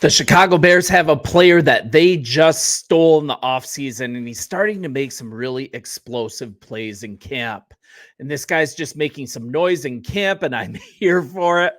The Chicago Bears have a player that they just stole in the offseason, and he's starting to make some really explosive plays in camp. And this guy's just making some noise in camp, and I'm here for it.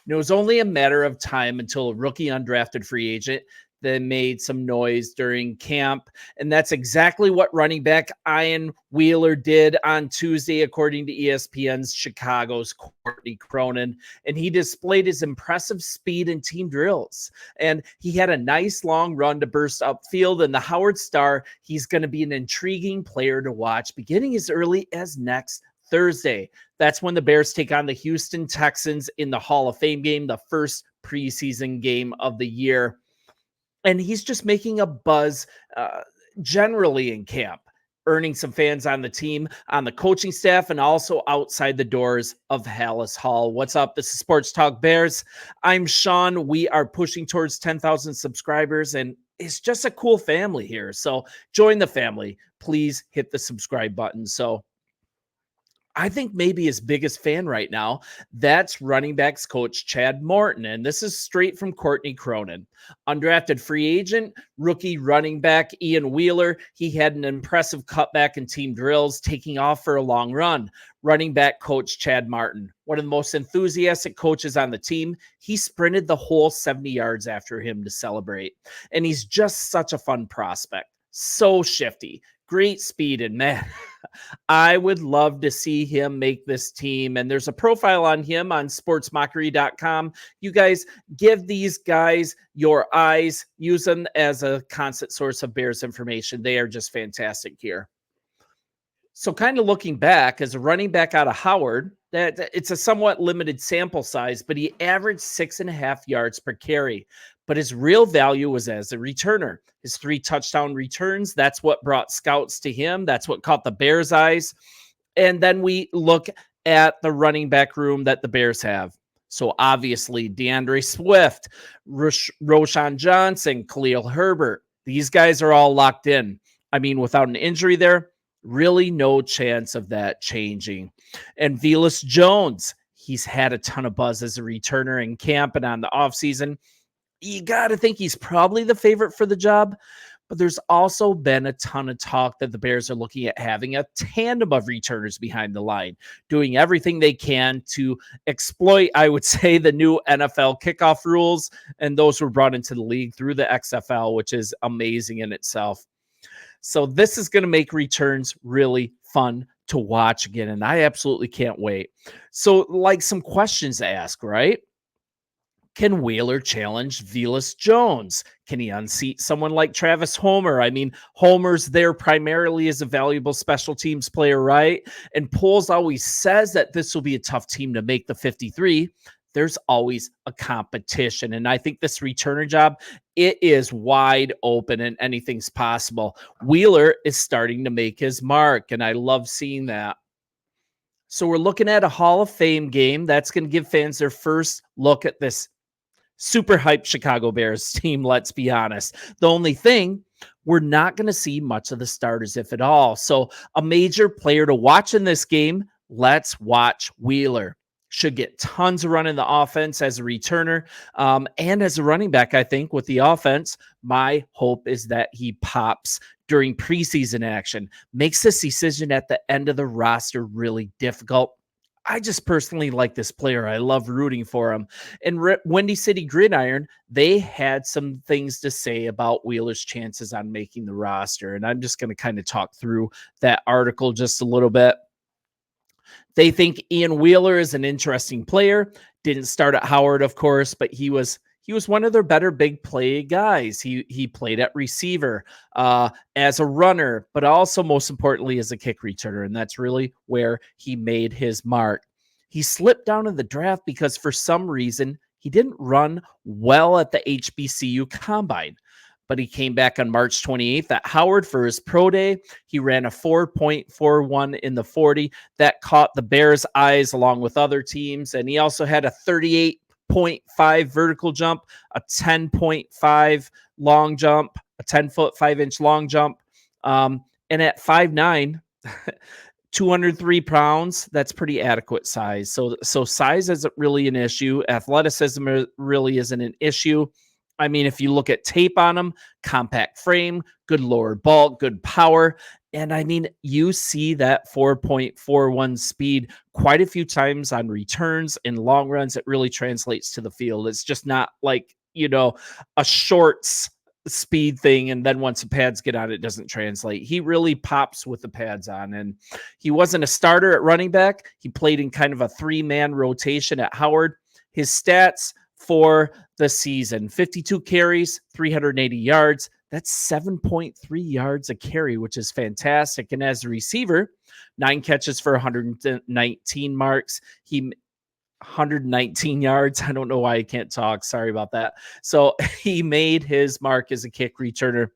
And it was only a matter of time until a rookie undrafted free agent that made some noise during camp. And that's exactly what running back Ian Wheeler did on Tuesday, according to ESPN's Chicago's Courtney Cronin. And he displayed his impressive speed in team drills. And he had a nice long run to burst upfield. And the Howard Star, he's going to be an intriguing player to watch beginning as early as next Thursday. That's when the Bears take on the Houston Texans in the Hall of Fame game, the first preseason game of the year. And he's just making a buzz generally in camp, earning some fans on the team, on the coaching staff, and also outside the doors of Hallis Hall. What's up? This is Sports Talk Bears. I'm Sean. We are pushing towards 10,000 subscribers, and it's just a cool family here. So join the family. Please hit the subscribe button. So I think maybe his biggest fan right now, that's running backs coach Chad Morton. And this is straight from Courtney Cronin. Undrafted free agent, rookie running back Ian Wheeler. He had an impressive cutback in team drills, taking off for a long run. Running back coach Chad Martin, one of the most enthusiastic coaches on the team. He sprinted the whole 70 yards after him to celebrate. And he's just such a fun prospect. So shifty. Great speed, and man, I would love to see him make this team. And there's a profile on him on sportsmockery.com. You guys give these guys your eyes. Use them as a constant source of Bears information. They are just fantastic here. So kind of looking back as a running back out of Howard, that it's a somewhat limited sample size, but he averaged 6.5 yards per carry. But his real value was as a returner. His 3 touchdown returns, that's what brought scouts to him. That's what caught the Bears' eyes. And then we look at the running back room that the Bears have. So obviously, DeAndre Swift, Roschon Johnson, Khalil Herbert. These guys are all locked in. I mean, without an injury there, really no chance of that changing. And Velus Jones, he's had a ton of buzz as a returner in camp and on the offseason. You got to think he's probably the favorite for the job, but there's also been a ton of talk that the Bears are looking at having a tandem of returners behind the line, doing everything they can to exploit, I would say, the new NFL kickoff rules, and those were brought into the league through the XFL, which is amazing in itself. So this is going to make returns really fun to watch again, and I absolutely can't wait. So, like, some questions to ask, right? Can Wheeler challenge Velus Jones? Can he unseat someone like Travis Homer? I mean, Homer's there primarily as a valuable special teams player, right? And Poles always says that this will be a tough team to make the 53. There's always a competition. And I think this returner job, it is wide open and anything's possible. Wheeler is starting to make his mark, and I love seeing that. So we're looking at a Hall of Fame game. That's going to give fans their first look at this super hyped Chicago Bears team, let's be honest. The only thing, we're not going to see much of the starters, if at all. So a major player to watch in this game, let's watch Wheeler. Should get tons of run in the offense as a returner and as a running back, I think, with the offense. My hope is that he pops during preseason action, makes this decision at the end of the roster really difficult. I just personally like this player. I love rooting for him. And Windy City Gridiron, they had some things to say about Wheeler's chances on making the roster. And I'm just going to kind of talk through that article just a little bit. They think Ian Wheeler is an interesting player. Didn't start at Howard, of course, but he was one of their better big play guys. He played at receiver as a runner, but also most importantly as a kick returner. And that's really where he made his mark. He slipped down in the draft because for some reason he didn't run well at the HBCU combine. But he came back on March 28th at Howard for his pro day. He ran a 4.41 in the 40. That caught the Bears' eyes along with other teams. And he also had a 38.5 vertical jump, a 10.5 long jump, a 10-foot, 5-inch long jump. And at 5'9", 203 pounds, that's pretty adequate size. So size isn't really an issue. Athleticism really isn't an issue. I mean, if you look at tape on him, compact frame, good lower bulk, good power. And I mean, you see that 4.41 speed quite a few times on returns and long runs. It really translates to the field. It's just not like, a shorts speed thing. And then once the pads get on, it doesn't translate. He really pops with the pads on. And he wasn't a starter at running back. He played in kind of a 3-man rotation at Howard. His stats for the season: 52 carries, 380 yards. That's 7.3 yards a carry, which is fantastic. And as a receiver, 9 catches for 119 marks. 119 yards. I don't know why I can't talk. Sorry about that. So he made his mark as a kick returner.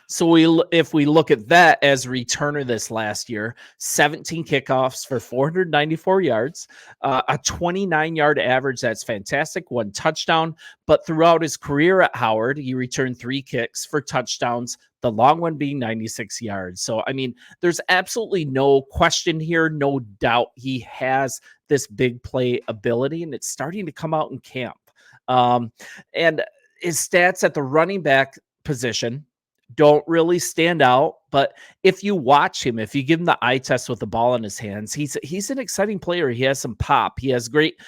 So if we look at that as returner this last year, 17 kickoffs for 494 yards, a 29-yard average. That's fantastic. 1 touchdown. But throughout his career at Howard, he returned 3 kicks for touchdowns, the long one being 96 yards. So, I mean, there's absolutely no question here, no doubt he has this big play ability, and it's starting to come out in camp. And his stats at the running back position don't really stand out, but if you watch him, if you give him the eye test with the ball in his hands, he's an exciting player. He has some pop. He has great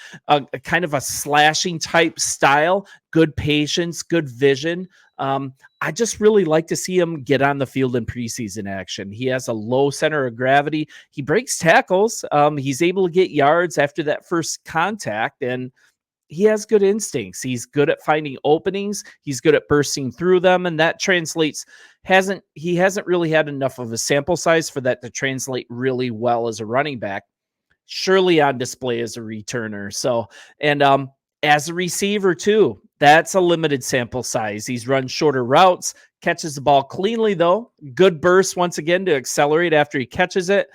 kind of a slashing type style, good patience, good vision. I just really like to see him get on the field in preseason action. He has a low center of gravity. He breaks tackles. He's able to get yards after that first contact, and he has good instincts. He's good at finding openings. He's good at bursting through them. And that translates, he hasn't really had enough of a sample size for that to translate really well as a running back. Surely on display as a returner. So, and as a receiver too, that's a limited sample size. He's run shorter routes, catches the ball cleanly though. Good burst once again to accelerate after he catches it.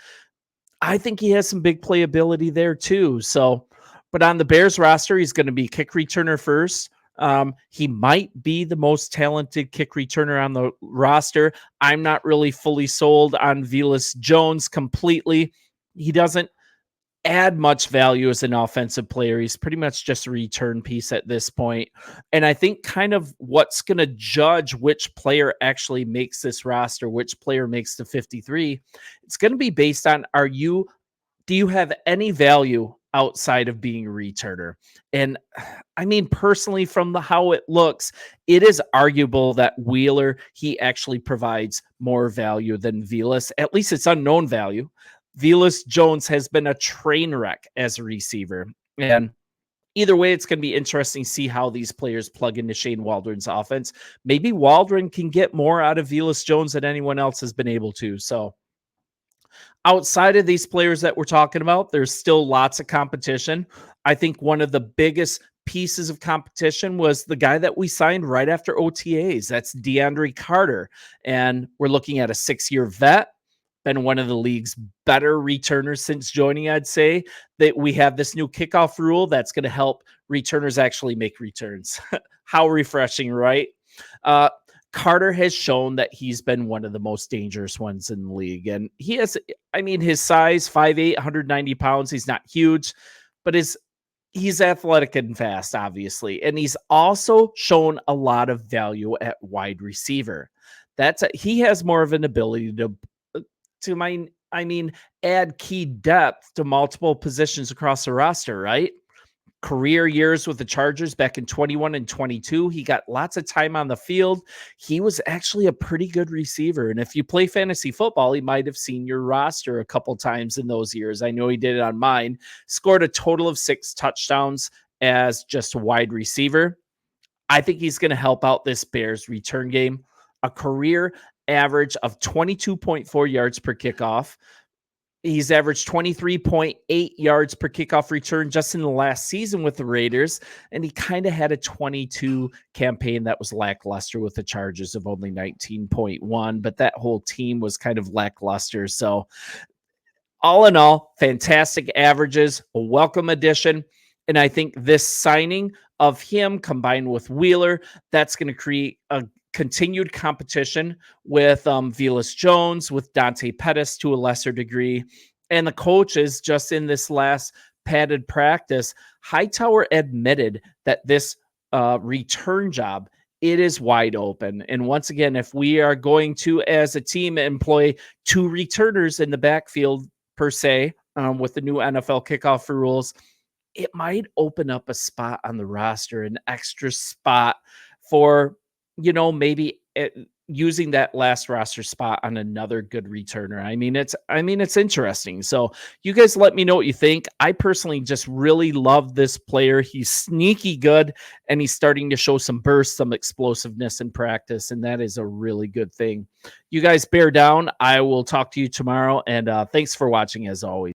I think he has some big playability there too. So, but on the Bears roster, he's going to be kick returner first. He might be the most talented kick returner on the roster. I'm not really fully sold on Velus Jones completely. He doesn't add much value as an offensive player. He's pretty much just a return piece at this point. And I think kind of what's going to judge which player actually makes this roster, which player makes the 53, it's going to be based on, do you have any value outside of being a returner? And I mean, personally, from how it looks, it is arguable that Wheeler, he actually provides more value than Velus. At least it's unknown value. Velus Jones has been a train wreck as a receiver. And either way, it's going to be interesting to see how these players plug into Shane Waldron's offense. Maybe Waldron can get more out of Velus Jones than anyone else has been able to. So, outside of these players that we're talking about, there's still lots of competition. I think one of the biggest pieces of competition was the guy that we signed right after OTAs. That's DeAndre Carter. And we're looking at a 6-year vet, been one of the league's better returners since joining. I'd say that we have this new kickoff rule that's going to help returners actually make returns. How refreshing, right? Carter has shown that he's been one of the most dangerous ones in the league. And he has, I mean, his size, 5'8", 190 pounds. He's not huge, but he's athletic and fast, obviously. And he's also shown a lot of value at wide receiver. He has more of an ability to add key depth to multiple positions across the roster, right? Career years with the Chargers back in 21 and 22. He got lots of time on the field. He was actually a pretty good receiver. And if you play fantasy football, he might have seen your roster a couple times in those years. I know he did it on mine. Scored a total of 6 touchdowns as just a wide receiver. I think he's going to help out this Bears return game. A career average of 22.4 yards per kickoff. He's averaged 23.8 yards per kickoff return just in the last season with the Raiders. And he kind of had a 22 campaign that was lackluster with the Chargers of only 19.1, but that whole team was kind of lackluster. So all in all, fantastic averages, a welcome addition. And I think this signing of him combined with Wheeler, that's going to create a continued competition with Velus Jones, with Dante Pettis to a lesser degree. And the coaches, just in this last padded practice, Hightower admitted that this return job, it is wide open. And once again, if we are going to, as a team, employ 2 returners in the backfield per se, with the new NFL kickoff rules, it might open up a spot on the roster, an extra spot for, maybe using that last roster spot on another good returner. It's interesting. So you guys let me know what you think. I personally just really love this player. He's sneaky good, and he's starting to show some burst, some explosiveness in practice, and that is a really good thing. You guys bear down. I will talk to you tomorrow, and thanks for watching as always.